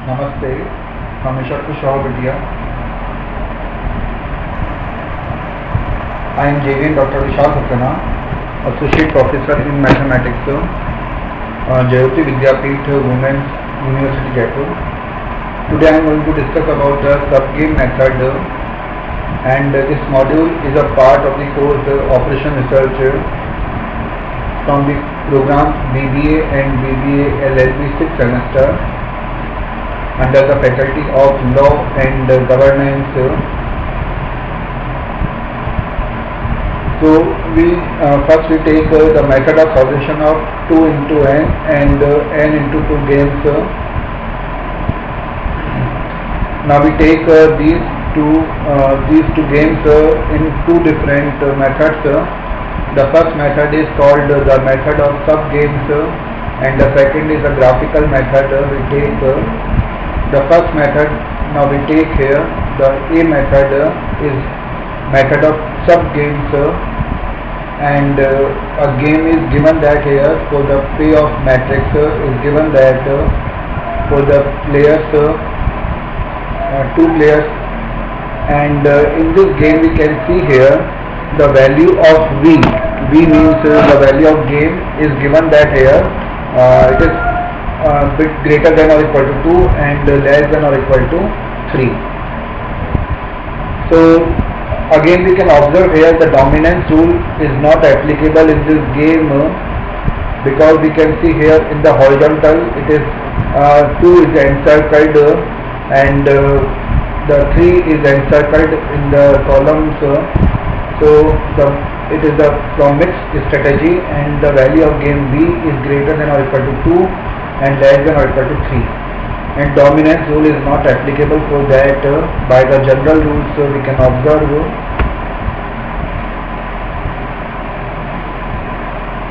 Namaste, Kameshwar Kushwaha Bhatia. I am JVN Dr. Vishal Saxena, Associate Professor in Mathematics, Jayoti Vidyapeeth Women's University, Jaipur. Today I am going to discuss about the subgame method, and this module is a part of the course Operation Research from the program BBA and BBA LLB 6th semester under the Faculty of Law and Governance. So first we take the method of solution of 2 into n and n into 2 games. Now we take these two games in two different methods. The first method is called the method of sub-games, and the second is a graphical method. We take the first method. Now we take here the A method is method of sub-games, and a game is given that here for the payoff matrix is given that for the players, two players, and in this game we can see here the value of V. V means the value of game is given that here it is bit greater than or equal to 2 and less than or equal to 3. So again we can observe here the dominance rule is not applicable in this game, because we can see here in the horizontal it is 2 is encircled and the 3 is encircled in the columns. So it is the from mixed strategy, and the value of game B is greater than or equal to 2 and less than or equal to 3. And dominance rule is not applicable for that. By the general rules we can observe.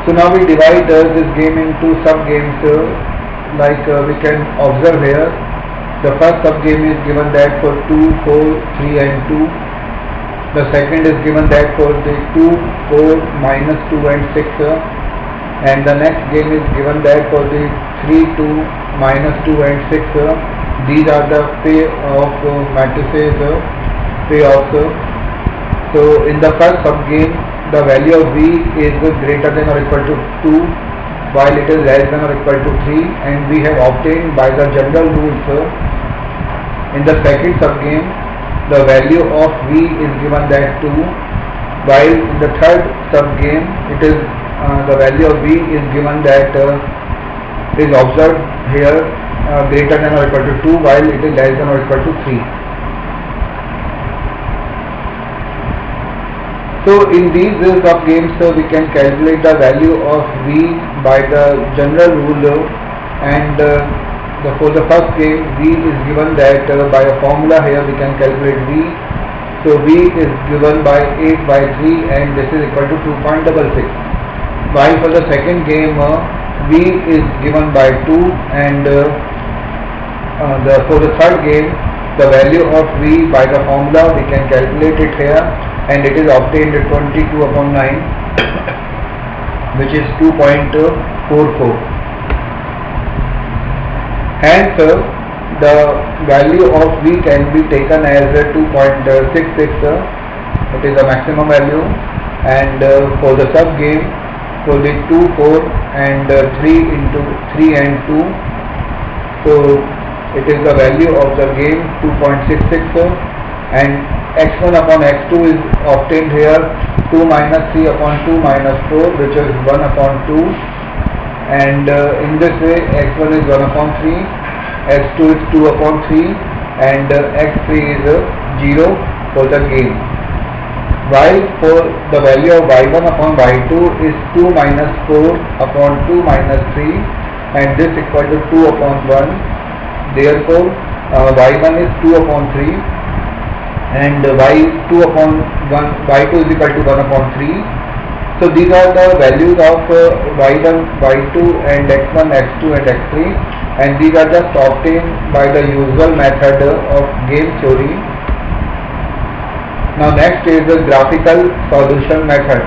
So now we divide this game into sub-games, like we can observe here. The first sub-game is given that for 2, 4, 3 and 2. The second is given that for the 2, 4, minus 2 and 6. And the next game is given that for the 3, 2, minus 2 and 6. These are the payoff matrices, payoffs. So in the first sub-game, the value of V is greater than or equal to 2, while it is less than or equal to 3, and we have obtained by the general rules. In the second sub-game, the value of V is given that 2, while in the third sub-game, it is the value of V is given that is observed here greater than or equal to 2, while it is less than or equal to 3. So in these sub-games we can calculate the value of V by the general rule, and for the first game V is given that by a formula. Here we can calculate V. So V is given by 8 by 3 and this is equal to 2.66. While for the second game V is given by 2, and for the third game the value of V by the formula we can calculate it here, and it is obtained 22 upon 9 which is 2.44. Hence the value of V can be taken as 2.66, it is the maximum value, and for the sub game for the 2, 4 and 3 into 3 and 2, so it is the value of the game 2.66, and x1 upon x2 is obtained here 2 minus 3 upon 2 minus 4, which is 1 upon 2, and in this way x1 is 1 upon 3, x2 is 2 upon 3, and x3 is 0 for the game. While for the value of y1 upon y2 is 2 minus 4 upon 2 minus 3, and this equal to 2 upon 1. Therefore y1 is 2 upon 3 and y2 upon 1, y2 is equal to 1 upon 3. So these are the values of y1, y2 and x1, x2 and x3, and these are just obtained by the usual method of game theory. Now next is the graphical solution method.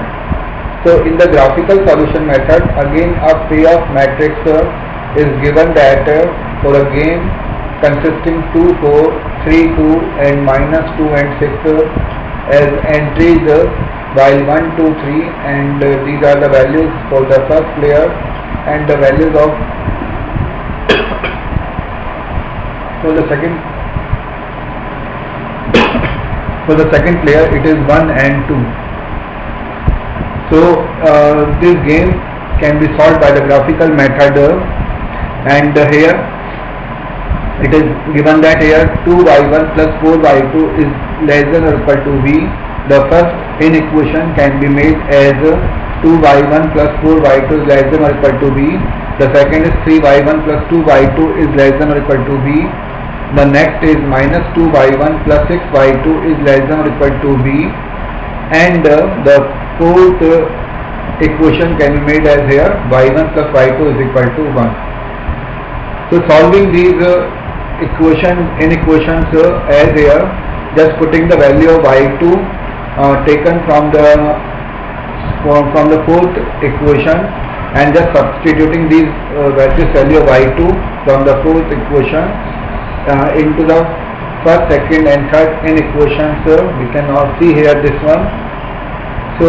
So in the graphical solution method, again a payoff matrix is given that for a game consisting 2, 4, 3, 2 and -2 and 6 as entries, while 1, 2, 3 and these are the values for the first player, and the values of for the second player it is 1 and 2. So this game can be solved by the graphical method, and here it is given that here 2y1 plus 4y2 is less than or equal to v. The first inequation can be made as 2y1 plus 4y2 is less than or equal to v. The second is 3y1 plus 2y2 is less than or equal to v. The next is minus 2y1 plus 6y2 is less than or equal to v. And the fourth equation can be made as here y1 plus y2 is equal to 1. So solving these inequations as here, just putting the value of y2 taken from the fourth equation and just substituting these value of y2 from the fourth equation into the first, second and third inequations. We can now see here this one. So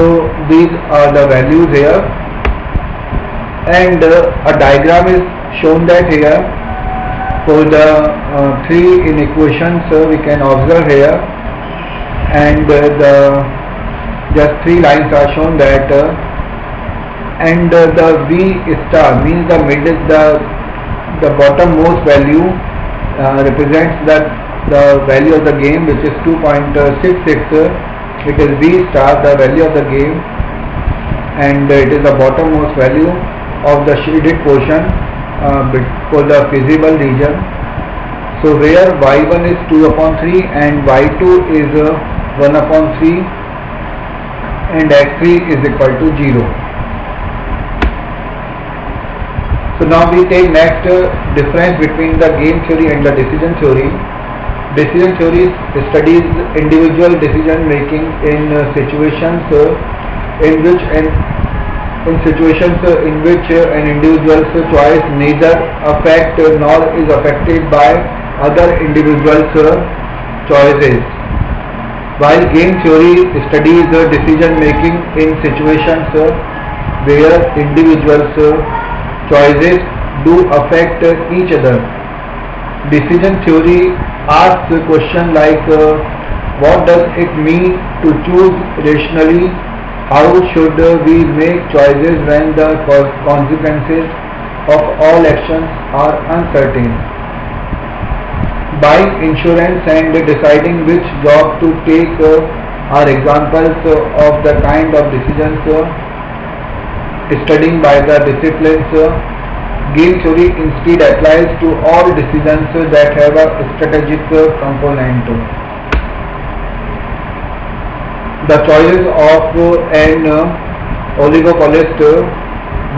these are the values here, and a diagram is shown that here for the three inequations we can observe here, and just three lines are shown that and the V star means the middle, the bottommost value represents the value of the game, which is 2.66. It is V star, the value of the game, and it is the bottommost value of the shaded portion for the feasible region. So where y1 is 2/3 and y2 is 1/3 and x3 is equal to 0. So now we take next difference between the game theory and the decision theory. Decision theory studies individual decision making in situations in which an individual's choice neither affect nor is affected by other individuals' choices. While game theory studies decision making in situations where individuals' choices do affect each other. Decision theory asks a question like what does it mean to choose rationally? How should we make choices when the consequences of all actions are uncertain? Buying insurance and deciding which job to take are examples of the kind of decisions studying by the disciplines. Game theory instead applies to all decisions that have a strategic component. The choices of an oligopolist,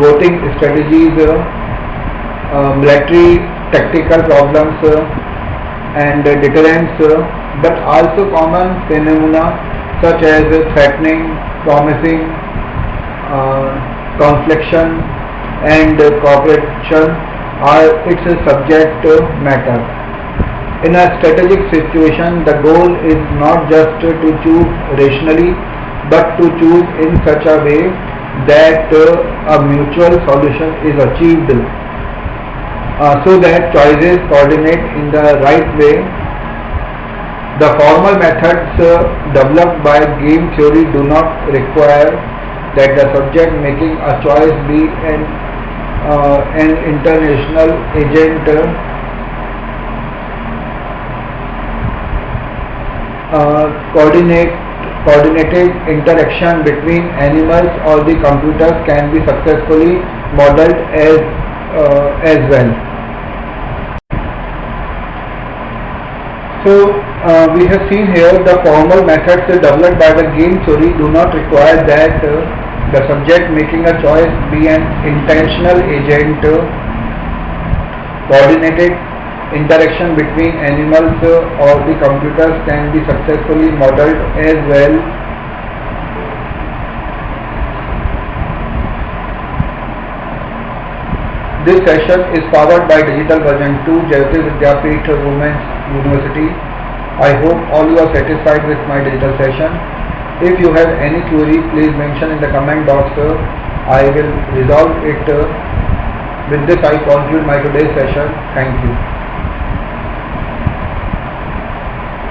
voting strategies, military tactical problems and deterrence, but also common phenomena such as threatening, promising, confliction and cooperation are its subject matter. In a strategic situation, the goal is not just to choose rationally, but to choose in such a way that a mutual solution is achieved, so that choices coordinate in the right way. The formal methods developed by game theory do not require that the subject making a choice be an international agent. Coordinated interaction between animals or the computers can be successfully modeled as well. So we have seen here the formal methods developed by the game theory do not require that the subject making a choice be an intentional agent. Coordinated interaction between animals or the computers can be successfully modeled as well. This session is powered by Digital Version 2 Jayoti Vidyapeeth Women's University. I hope all you are satisfied with my digital session. If you have any query, please mention in the comment box. I will resolve it. With this, I conclude my today's session. Thank you.